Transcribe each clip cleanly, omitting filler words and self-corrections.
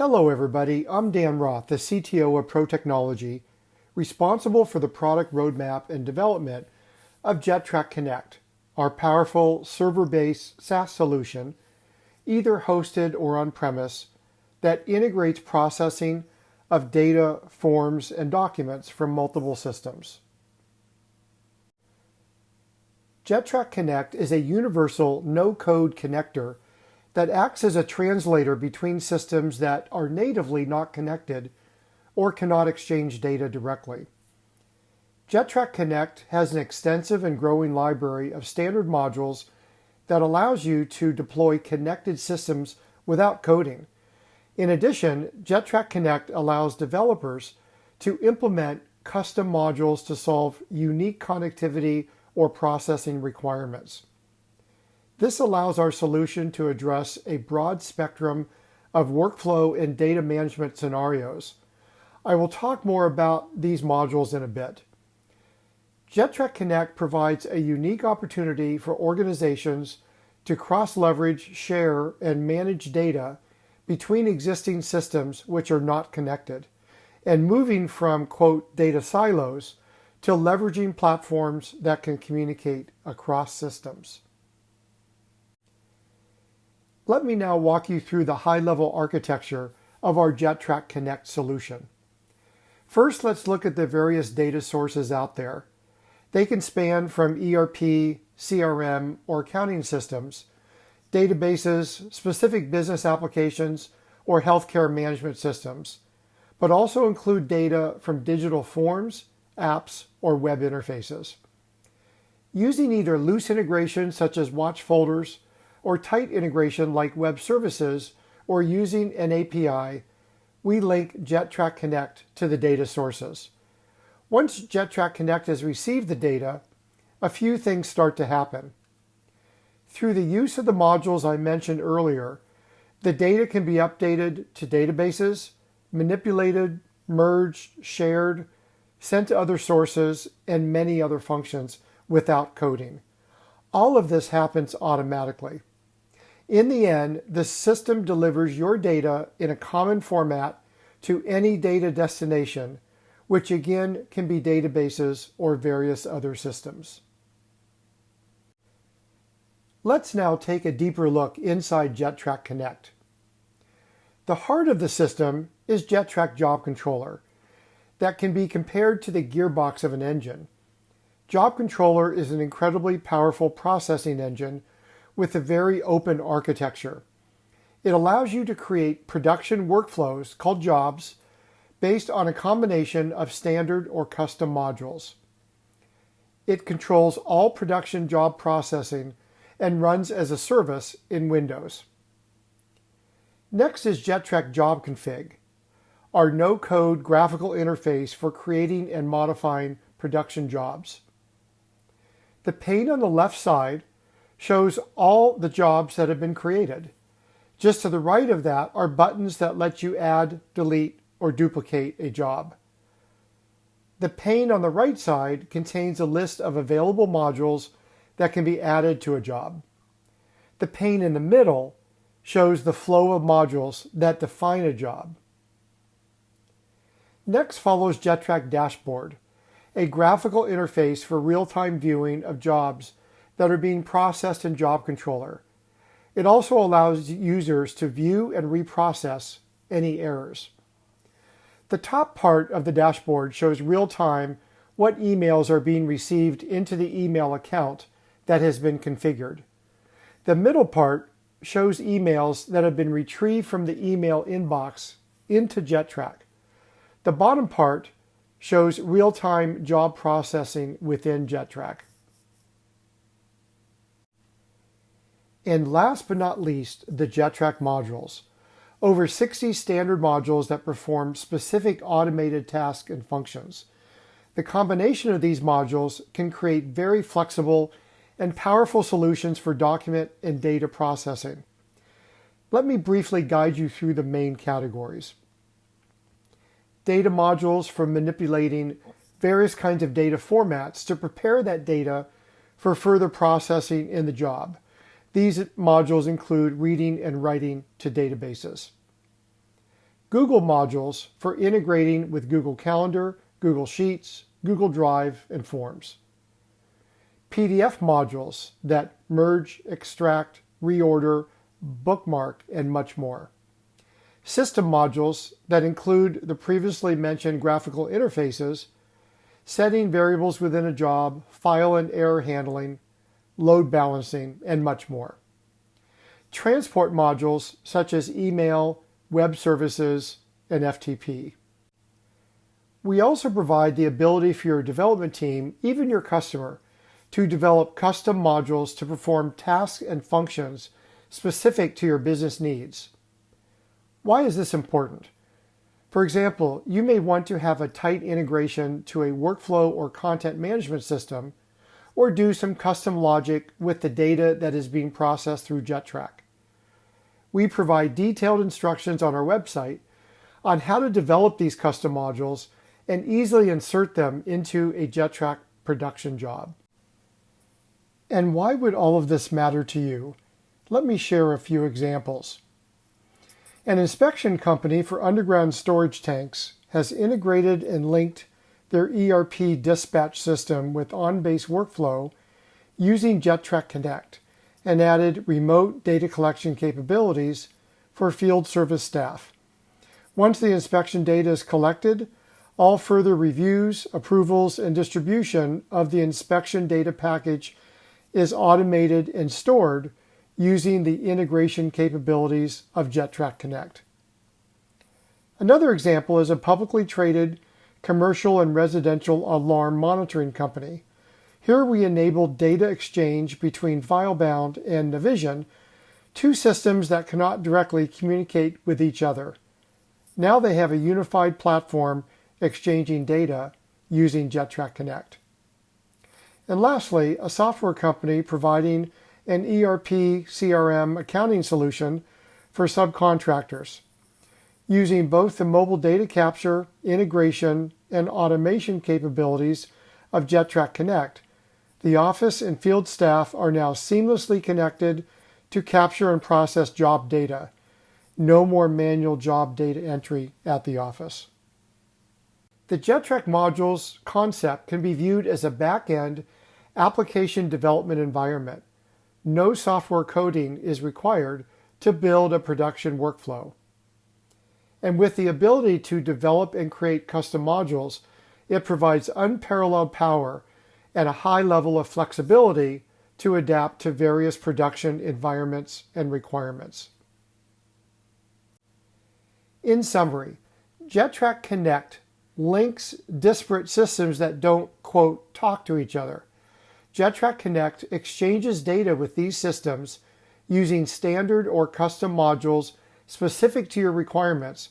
Hello everybody, I'm Dan Roth, the CTO of Pro Technology, responsible for the product roadmap and development of JetTrac Connect, our powerful server-based Saas solution, either hosted or on-premise, that integrates processing of data, forms, and documents from multiple systems. JetTrac Connect is a universal no-code connector that acts as a translator between systems that are natively not connected or cannot exchange data directly. JetTrac Connect has an extensive and growing library of standard modules that allows you to deploy connected systems without coding. In addition, JetTrac Connect allows developers to implement custom modules to solve unique connectivity or processing requirements. This allows our solution to address a broad spectrum of workflow and data management scenarios. I will talk more about these modules in a bit. JetTrac Connect provides a unique opportunity for organizations to cross-leverage, share, and manage data between existing systems which are not connected, and moving from, quote, data silos to leveraging platforms that can communicate across systems. Let me now walk you through the high-level architecture of our JetTrac Connect solution. First, let's look at the various data sources out there. They can span from ERP, CRM, or accounting systems, databases, specific business applications, or healthcare management systems, but also include data from digital forms, apps, or web interfaces. Using either loose integration such as watch folders or tight integration like web services, or using an API, we link JetTrac Connect to the data sources. Once JetTrac Connect has received the data, a few things start to happen. Through the use of the modules I mentioned earlier, the data can be updated to databases, manipulated, merged, shared, sent to other sources, and many other functions without coding. All of this happens automatically. In the end, the system delivers your data in a common format to any data destination, which again can be databases or various other systems. Let's now take a deeper look inside JetTrac Connect. The heart of the system is JetTrac Job Controller that can be compared to the gearbox of an engine. Job Controller is an incredibly powerful processing engine with a very open architecture. It allows you to create production workflows called jobs based on a combination of standard or custom modules. It controls all production job processing and runs as a service in Windows. Next is JetTrac Job Config, our no-code graphical interface for creating and modifying production jobs. The pane on the left side shows all the jobs that have been created. Just to the right of that are buttons that let you add, delete, or duplicate a job. The pane on the right side contains a list of available modules that can be added to a job. The pane in the middle shows the flow of modules that define a job. Next follows JetTrac Dashboard, a graphical interface for real-time viewing of jobs that are being processed in Job Controller. It also allows users to view and reprocess any errors. The top part of the dashboard shows real-time what emails are being received into the email account that has been configured. The middle part shows emails that have been retrieved from the email inbox into JetTrac. The bottom part shows real-time job processing within JetTrac. And last but not least, the JetTrac modules. Over 60 standard modules that perform specific automated tasks and functions. The combination of these modules can create very flexible and powerful solutions for document and data processing. Let me briefly guide you through the main categories. Data modules for manipulating various kinds of data formats to prepare that data for further processing in the job. These modules include reading and writing to databases. Google modules for integrating with Google Calendar, Google Sheets, Google Drive, and Forms. PDF modules that merge, extract, reorder, bookmark, and much more. System modules that include the previously mentioned graphical interfaces, setting variables within a job, file and error handling, load balancing, and much more. Transport modules such as email, web services, and FTP. We also provide the ability for your development team, even your customer, to develop custom modules to perform tasks and functions specific to your business needs. Why is this important? For example, you may want to have a tight integration to a workflow or content management system, or do some custom logic with the data that is being processed through JetTrac. We provide detailed instructions on our website on how to develop these custom modules and easily insert them into a JetTrac production job. And why would all of this matter to you? Let me share a few examples. An inspection company for underground storage tanks has integrated and linked their ERP dispatch system with on-base workflow using JetTrac Connect and added remote data collection capabilities for field service staff. Once the inspection data is collected, all further reviews, approvals, and distribution of the inspection data package is automated and stored using the integration capabilities of JetTrac Connect. Another example is a publicly traded commercial and residential alarm monitoring company. Here we enabled data exchange between FileBound and Navision, two systems that cannot directly communicate with each other. Now they have a unified platform exchanging data using JetTrac Connect. And lastly, a software company providing an ERP CRM accounting solution for subcontractors. Using both the mobile data capture, integration, and automation capabilities of JetTrac Connect, the office and field staff are now seamlessly connected to capture and process job data. No more manual job data entry at the office. The JetTrac modules concept can be viewed as a back-end application development environment. No software coding is required to build a production workflow. And with the ability to develop and create custom modules, it provides unparalleled power and a high level of flexibility to adapt to various production environments and requirements. In summary, JetTrac Connect links disparate systems that don't, quote, talk to each other. JetTrac Connect exchanges data with these systems using standard or custom modules specific to your requirements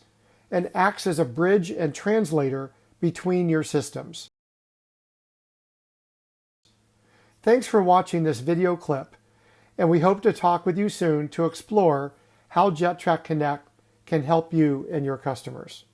and acts as a bridge and translator between your systems. Thanks for watching this video clip, and we hope to talk with you soon to explore how JetTrac Connect can help you and your customers.